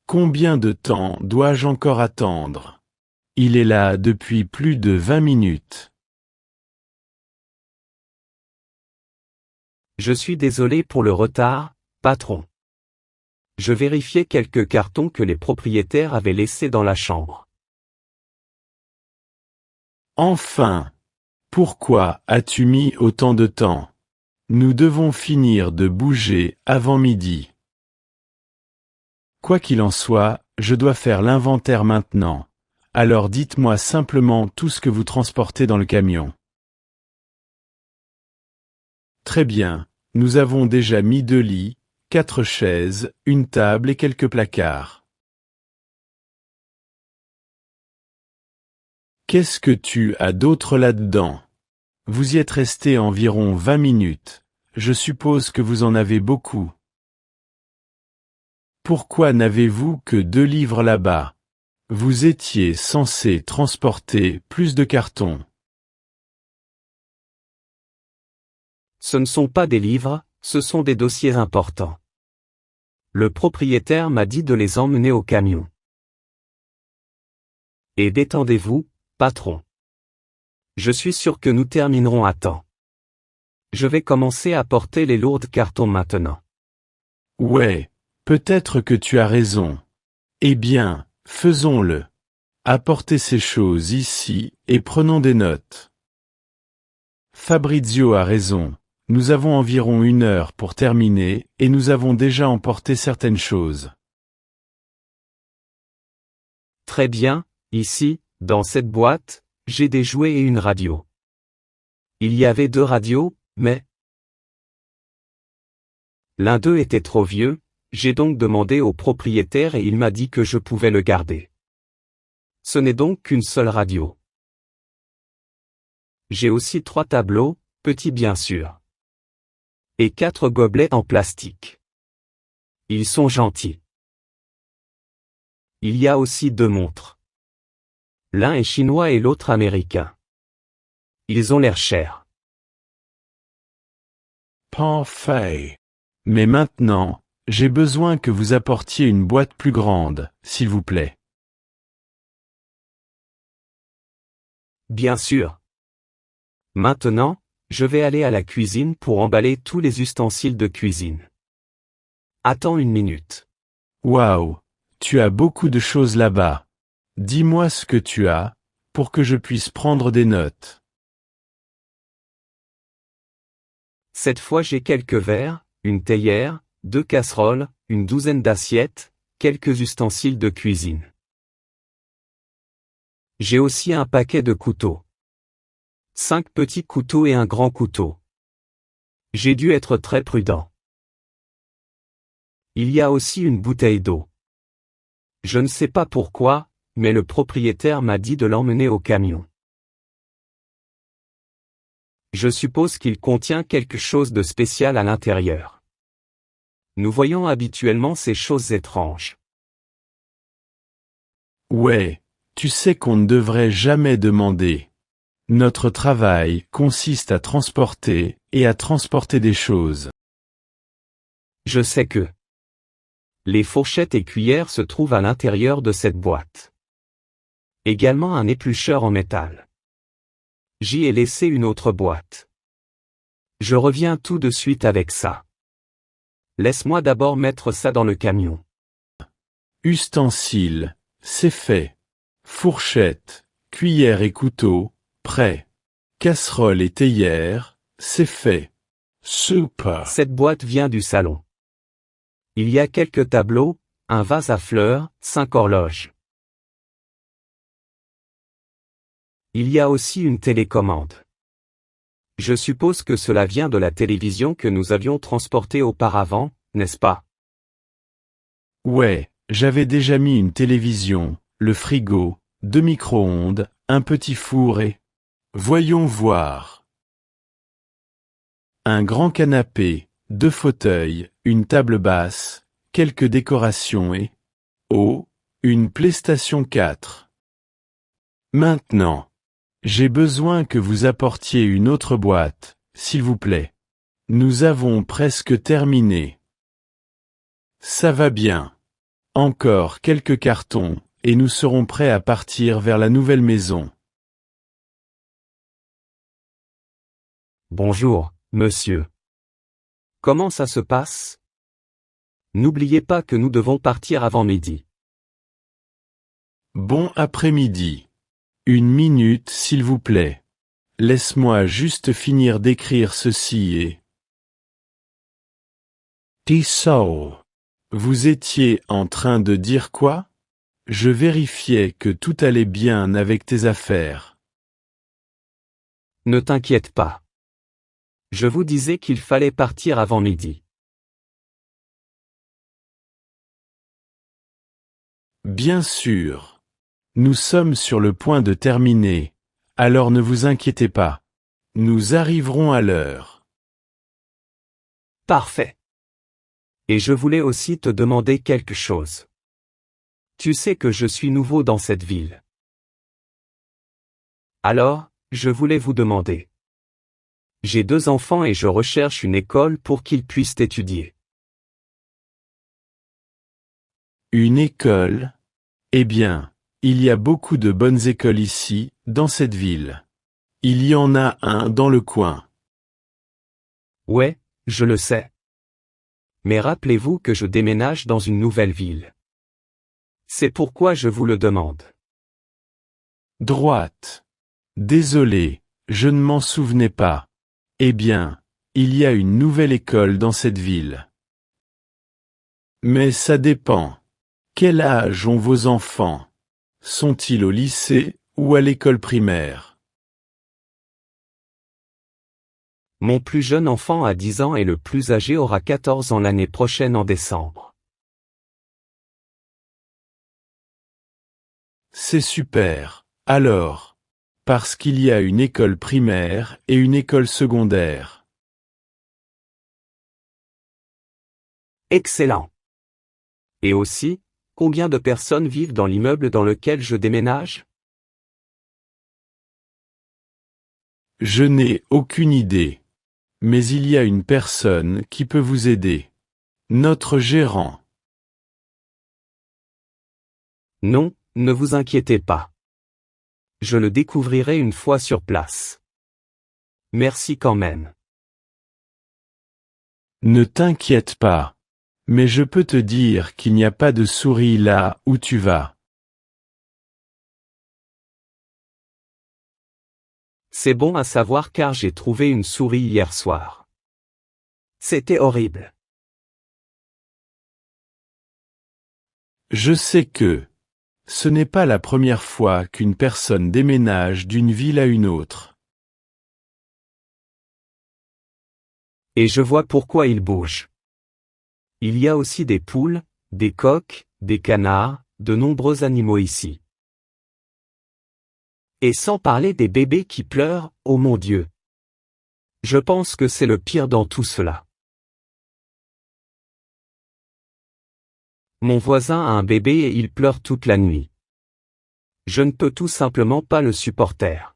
Combien de temps dois-je encore attendre? Il est là depuis plus de 20 minutes. Je suis désolé pour le retard, patron. Je vérifiais quelques cartons que les propriétaires avaient laissés dans la chambre. Enfin! Pourquoi as-tu mis autant de temps? Nous devons finir de bouger avant midi. Quoi qu'il en soit, je dois faire l'inventaire maintenant. Alors dites-moi simplement tout ce que vous transportez dans le camion. Très bien, nous avons déjà mis 2 lits, 4 chaises, une table et quelques placards. Qu'est-ce que tu as d'autre là-dedans? Vous y êtes resté environ 20 minutes. Je suppose que vous en avez beaucoup. Pourquoi n'avez-vous que 2 livres là-bas? Vous étiez censé transporter plus de cartons. Ce ne sont pas des livres, ce sont des dossiers importants. Le propriétaire m'a dit de les emmener au camion. Et détendez-vous, patron. Je suis sûr que nous terminerons à temps. Je vais commencer à porter les lourds cartons maintenant. Ouais, peut-être que tu as raison. Eh bien, faisons-le. Apportez ces choses ici et prenons des notes. Fabrizio a raison. Nous avons environ 1 heure pour terminer et nous avons déjà emporté certaines choses. Très bien, ici, dans cette boîte, j'ai des jouets et une radio. Il y avait 2 radios, mais l'un d'eux était trop vieux, j'ai donc demandé au propriétaire et il m'a dit que je pouvais le garder. Ce n'est donc qu'une seule radio. J'ai aussi 3 tableaux, petits bien sûr. Et 4 gobelets en plastique. Ils sont gentils. Il y a aussi 2 montres. L'un est chinois et l'autre américain. Ils ont l'air chers. Parfait. Mais maintenant, j'ai besoin que vous apportiez une boîte plus grande, s'il vous plaît. Bien sûr. Maintenant, je vais aller à la cuisine pour emballer tous les ustensiles de cuisine. Attends 1 minute. Waouh, tu as beaucoup de choses là-bas. Dis-moi ce que tu as, pour que je puisse prendre des notes. Cette fois j'ai quelques verres, une théière, 2 casseroles, une douzaine d'assiettes, quelques ustensiles de cuisine. J'ai aussi un paquet de couteaux. 5 petits couteaux et un grand couteau. J'ai dû être très prudent. Il y a aussi une bouteille d'eau. Je ne sais pas pourquoi, mais le propriétaire m'a dit de l'emmener au camion. Je suppose qu'il contient quelque chose de spécial à l'intérieur. Nous voyons habituellement ces choses étranges. Ouais, tu sais qu'on ne devrait jamais demander. Notre travail consiste à transporter des choses. Je sais que les fourchettes et cuillères se trouvent à l'intérieur de cette boîte. Également un éplucheur en métal. J'y ai laissé une autre boîte. Je reviens tout de suite avec ça. Laisse-moi d'abord mettre ça dans le camion. Ustensiles, c'est fait. Fourchette, cuillère et couteau, prêt. Casserole et théière, c'est fait. Super. Cette boîte vient du salon. Il y a quelques tableaux, un vase à fleurs, 5 horloges. Il y a aussi une télécommande. Je suppose que cela vient de la télévision que nous avions transportée auparavant, n'est-ce pas? Ouais, j'avais déjà mis une télévision, le frigo, 2 micro-ondes, un petit four et... Voyons voir. Un grand canapé, 2 fauteuils, une table basse, quelques décorations et... Oh, une PlayStation 4. Maintenant, j'ai besoin que vous apportiez une autre boîte, s'il vous plaît. Nous avons presque terminé. Ça va bien. Encore quelques cartons, et nous serons prêts à partir vers la nouvelle maison. Bonjour, monsieur. Comment ça se passe? N'oubliez pas que nous devons partir avant midi. Bon après-midi. Une minute s'il vous plaît. Laisse-moi juste finir d'écrire ceci et... Tissot. Vous étiez en train de dire quoi? Je vérifiais que tout allait bien avec tes affaires. Ne t'inquiète pas. Je vous disais qu'il fallait partir avant midi. Bien sûr. Nous sommes sur le point de terminer, alors ne vous inquiétez pas. Nous arriverons à l'heure. Parfait. Et je voulais aussi te demander quelque chose. Tu sais que je suis nouveau dans cette ville. Alors, je voulais vous demander. J'ai 2 enfants et je recherche une école pour qu'ils puissent étudier. Une école? Eh bien, il y a beaucoup de bonnes écoles ici, dans cette ville. Il y en a un dans le coin. Ouais, je le sais. Mais rappelez-vous que je déménage dans une nouvelle ville. C'est pourquoi je vous le demande. Droite. Désolé, je ne m'en souvenais pas. Eh bien, il y a une nouvelle école dans cette ville. Mais ça dépend. Quel âge ont vos enfants? Sont-ils au lycée ou à l'école primaire? Mon plus jeune enfant a 10 ans et le plus âgé aura 14 ans l'année prochaine en décembre. C'est super. Alors, parce qu'il y a une école primaire et une école secondaire. Excellent. Et aussi, combien de personnes vivent dans l'immeuble dans lequel je déménage? Je n'ai aucune idée. Mais il y a une personne qui peut vous aider. Notre gérant. Non, ne vous inquiétez pas. Je le découvrirai une fois sur place. Merci quand même. Ne t'inquiète pas. Mais je peux te dire qu'il n'y a pas de souris là où tu vas. C'est bon à savoir car j'ai trouvé une souris hier soir. C'était horrible. Je sais que ce n'est pas la première fois qu'une personne déménage d'une ville à une autre. Et je vois pourquoi il bouge. Il y a aussi des poules, des coqs, des canards, de nombreux animaux ici. Et sans parler des bébés qui pleurent, oh mon Dieu. Je pense que c'est le pire dans tout cela. Mon voisin a un bébé et il pleure toute la nuit. Je ne peux tout simplement pas le supporter.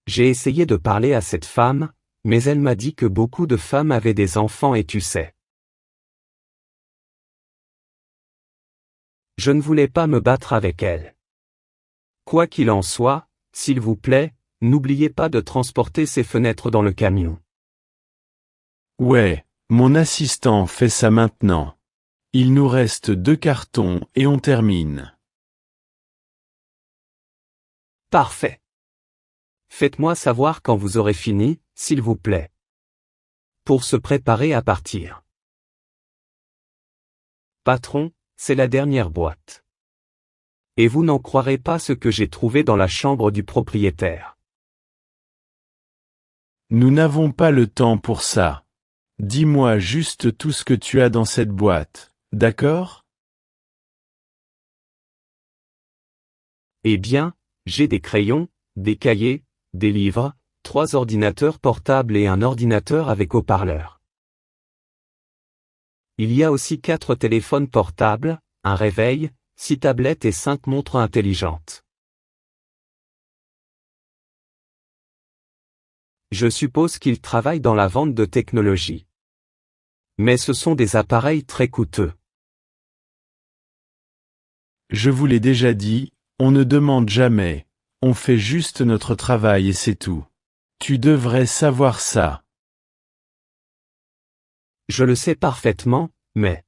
J'ai essayé de parler à cette femme, mais elle m'a dit que beaucoup de femmes avaient des enfants et tu sais. Je ne voulais pas me battre avec elle. Quoi qu'il en soit, s'il vous plaît, n'oubliez pas de transporter ces fenêtres dans le camion. Ouais, mon assistant fait ça maintenant. Il nous reste 2 cartons et on termine. Parfait. Faites-moi savoir quand vous aurez fini, s'il vous plaît. Pour se préparer à partir. Patron, c'est la dernière boîte. Et vous n'en croirez pas ce que j'ai trouvé dans la chambre du propriétaire. Nous n'avons pas le temps pour ça. Dis-moi juste tout ce que tu as dans cette boîte, d'accord? Eh bien, j'ai des crayons, des cahiers, des livres, 3 ordinateurs portables et un ordinateur avec haut-parleur. Il y a aussi 4 téléphones portables, un réveil, 6 tablettes et 5 montres intelligentes. Je suppose qu'il travaille dans la vente de technologie. Mais ce sont des appareils très coûteux. Je vous l'ai déjà dit, on ne demande jamais, on fait juste notre travail et c'est tout. Tu devrais savoir ça. Je le sais parfaitement, mais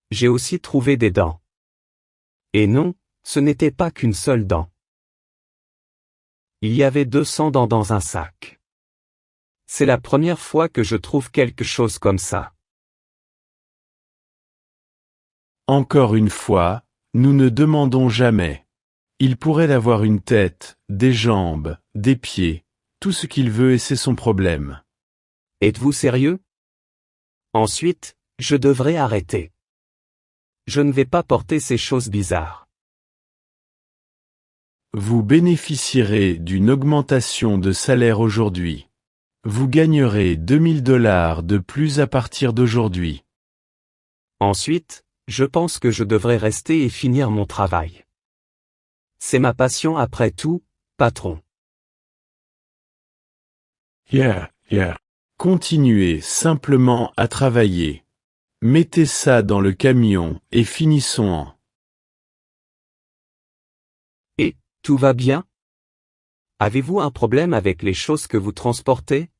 j'ai aussi trouvé des dents. Et non, ce n'était pas qu'une seule dent. Il y avait 200 dents dans un sac. C'est la première fois que je trouve quelque chose comme ça. Encore une fois, nous ne demandons jamais. Il pourrait avoir une tête, des jambes, des pieds, tout ce qu'il veut et c'est son problème. Êtes-vous sérieux? Ensuite, je devrais arrêter. Je ne vais pas porter ces choses bizarres. Vous bénéficierez d'une augmentation de salaire aujourd'hui. Vous gagnerez $2000 de plus à partir d'aujourd'hui. Ensuite, je pense que je devrais rester et finir mon travail. C'est ma passion après tout, patron. Yeah. Continuez simplement à travailler. Mettez ça dans le camion et finissons-en. Et, tout va bien? Avez-vous un problème avec les choses que vous transportez?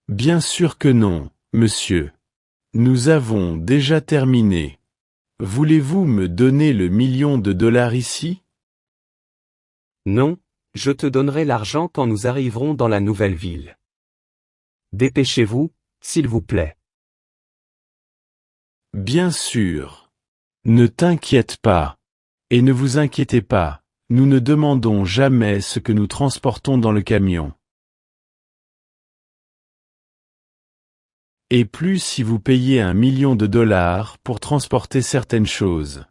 Bien sûr que non, monsieur. Nous avons déjà terminé. Voulez-vous me donner le $1 000 000 ici? Non, je te donnerai l'argent quand nous arriverons dans la nouvelle ville. Dépêchez-vous, s'il vous plaît. Bien sûr. Ne t'inquiète pas. Et ne vous inquiétez pas, nous ne demandons jamais ce que nous transportons dans le camion. Et plus si vous payez $1 000 000 pour transporter certaines choses.